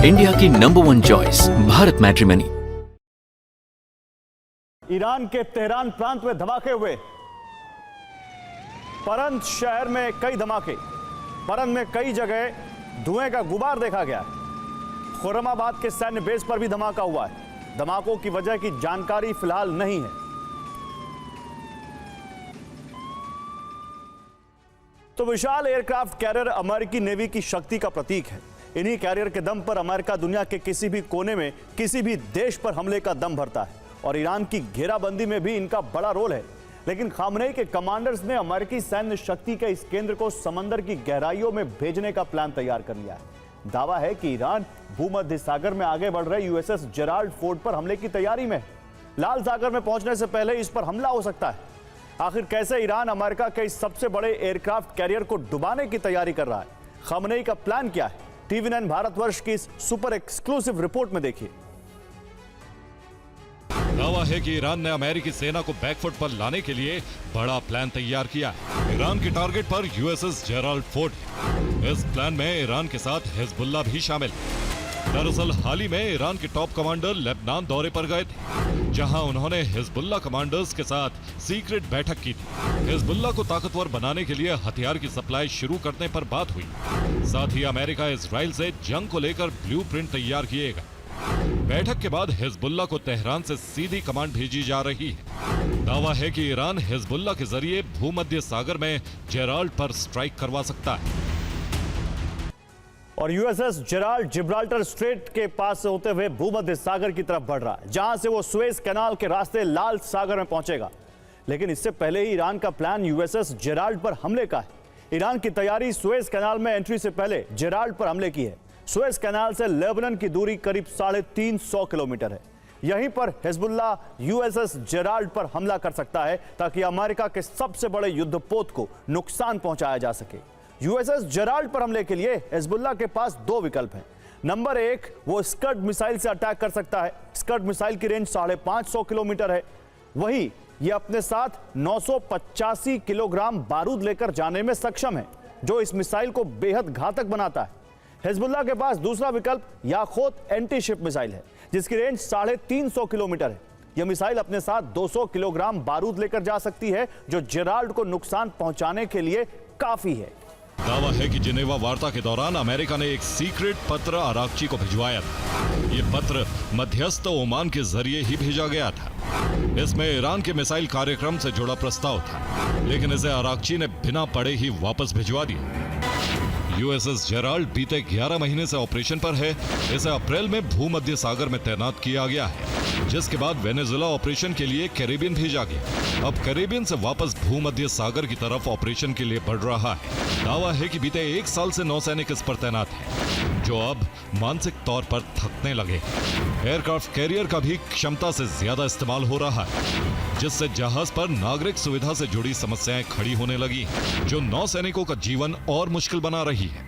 India की number 1 choice Bharat matrimony. Iran के Tehran प्रांत में धमाके हुए। परंद शहर में कई धमाके। परंद में कई जगह धुएं का गुबार देखा गया है। खुर्रमाबाद के सैन्य बेस पर भी धमाका हुआ है। धमाकों की वजह की जानकारी फिलहाल नहीं है। तो विशाल एयरक्राफ्ट कैरियर अमेरिकी नेवी की शक्ति का प्रतीक है। इन्हीं कैरियर के दम पर अमेरिका दुनिया के किसी भी कोने में किसी भी देश पर हमले का दम भरता है और ईरान की घेराबंदी में भी इनका बड़ा रोल है। लेकिन खामनेई के कमांडर्स ने अमेरिकी सैन्य शक्ति के इस केंद्र को समंदर की गहराइयों में भेजने का प्लान तैयार कर लिया है। दावा है कि ईरान भूमध्य सागर में आगे बढ़ रहे यूएसएस जेराल्ड फोर्ड पर हमले की तैयारी में है। लाल सागर में पहुंचने से पहले इस पर हमला हो सकता है। आखिर कैसे ईरान अमेरिका के इस सबसे बड़े एयरक्राफ्ट कैरियर को डुबाने की तैयारी कर रहा है? खामनेई का प्लान क्या है? TV9 भारतवर्ष की इस सुपर एक्सक्लूसिव रिपोर्ट में देखिए। दावा है कि ईरान ने अमेरिकी सेना को बैकफुट पर लाने के लिए बड़ा प्लान तैयार किया है। ईरान के टारगेट पर यूएसएस जेराल्ड फोर्ड। इस प्लान में ईरान के साथ हिजबुल्लाह भी शामिल। दरअसल हाल ही में ईरान के टॉप कमांडर लेबनान दौरे पर गए थे, जहां उन्होंने हिजबुल्लाह कमांडर्स के साथ सीक्रेट बैठक की थी। हिजबुल्लाह को ताकतवर बनाने के लिए हथियार की सप्लाई शुरू करने पर बात हुई। साथ ही अमेरिका इजराइल से जंग को लेकर ब्लूप्रिंट तैयार किएगा। बैठक के बाद हिजबुल्लाह को तेहरान से सीधी कमांड भेजी जा रही है। दावा है कि ईरान हिजबुल्लाह के जरिए भूमध्य सागर में जेराल्ड पर स्ट्राइक करवा सकता है। और यूएसएस जेराल्ड जिब्राल्टर स्ट्रेट के पास से होते हुए भूमध्य सागर की तरफ बढ़ रहा है, जहां से वो सुएज कैनाल के रास्ते लाल सागर में पहुंचेगा। लेकिन इससे पहले ही ईरान का प्लान यूएसएस जेराल्ड पर हमले का है। ईरान की तैयारी सुएज कैनाल में एंट्री से पहले जेराल्ड पर हमले की है। सुएज कैनाल से लेबनान की दूरी करीब 350 किलोमीटर है। यहीं पर हिजबुल्लाह यूएसएस जेराल्ड पर हमला कर सकता है ताकि अमेरिका के सबसे बड़े युद्धपोत को नुकसान पहुंचाया जा सके। यूएसएस जेराल्ड पर हमले के लिए हिजबुल्लाह के पास दो विकल्प हैं। नंबर 1, वो स्कड मिसाइल से अटैक कर सकता है। स्कड मिसाइल की रेंज 550 किलोमीटर है। वहीं ये अपने साथ 985 किलोग्राम बारूद लेकर जाने में सक्षम है, जो इस मिसाइल को बेहद घातक बनाता है। हिजबुल्लाह के पास दूसरा विकल्प याखूत एंटी शिप मिसाइल है, जिसकी रेंज 350 किलोमीटर है। यह मिसाइल अपने साथ 200 किलोग्राम बारूद लेकर जा सकती है, जो जेराल्ड को नुकसान पहुंचाने के लिए काफी है। दावा है कि जिनेवा वार्ता के दौरान अमेरिका ने एक सीक्रेट पत्र आरागची को भिजवाया था। ये पत्र मध्यस्थ ओमान के जरिए ही भेजा गया था। इसमें ईरान के मिसाइल कार्यक्रम से जुड़ा प्रस्ताव था, लेकिन इसे आरागची ने बिना पढ़े ही वापस भिजवा दिया। यूएसएस जेराल्ड बीते 11 महीने से ऑपरेशन पर है। इसे अप्रैल में भूमध्य सागर में तैनात किया गया है, जिसके बाद वेनेजुएला ऑपरेशन के लिए कैरेबियन भेजा गया। अब कैरेबियन से वापस भूमध्य सागर की तरफ ऑपरेशन के लिए बढ़ रहा है। दावा है कि बीते 1 साल से नौसैनिक इस पर तैनात है, जो अब मानसिक तौर पर थकने लगे। एयरक्राफ्ट कैरियर का भी क्षमता से ज्यादा इस्तेमाल हो रहा है, जिससे जहाज पर नागरिक सुविधा से जुड़ी समस्याएं खड़ी होने लगी, जो नौसैनिकों का जीवन और मुश्किल बना रही है।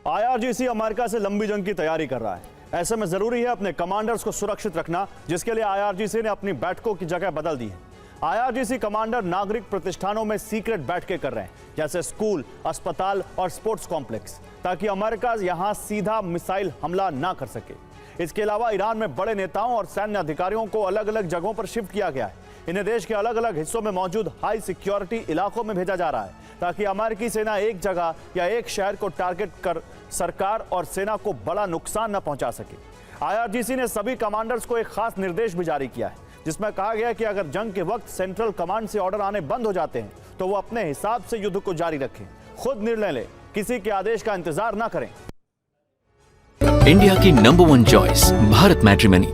आईआरजीसी अमेरिका से लंबी जंग की तैयारी कर रहा है। ऐसे में जरूरी है अपने कमांडर्स को सुरक्षित रखना, जिसके लिए आईआरजीसी ने अपनी बैठकों की जगह बदल दी है। आईआरजीसी कमांडर नागरिक प्रतिष्ठानों में सीक्रेट बैठकें कर रहे हैं, जैसे स्कूल, अस्पताल और स्पोर्ट्स कॉम्प्लेक्स, ताकि अमेरिका यहां सीधा मिसाइल हमला ना कर सके। इसके अलावा ईरान में बड़े नेताओं और सैन्य अधिकारियों को अलग अलग जगहों पर शिफ्ट किया गया है। इन्हें देश के अलग अलग हिस्सों में मौजूद हाई सिक्योरिटी इलाकों में भेजा जा रहा है, ताकि अमेरिकी सेना एक जगह या एक शहर को टारगेट कर सरकार और सेना को बड़ा नुकसान न पहुंचा सके। आईआरजीसी ने सभी कमांडर्स को एक खास निर्देश भी जारी किया है, जिसमें कहा गया कि अगर जंग के वक्त सेंट्रल कमांड से ऑर्डर आने बंद हो जाते हैं, तो वो अपने हिसाब से युद्ध को जारी रखें, खुद निर्णय लें, किसी के आदेश का इंतजार न करें। इंडिया की नंबर 1 चॉइस भारत मैट्रिमनी।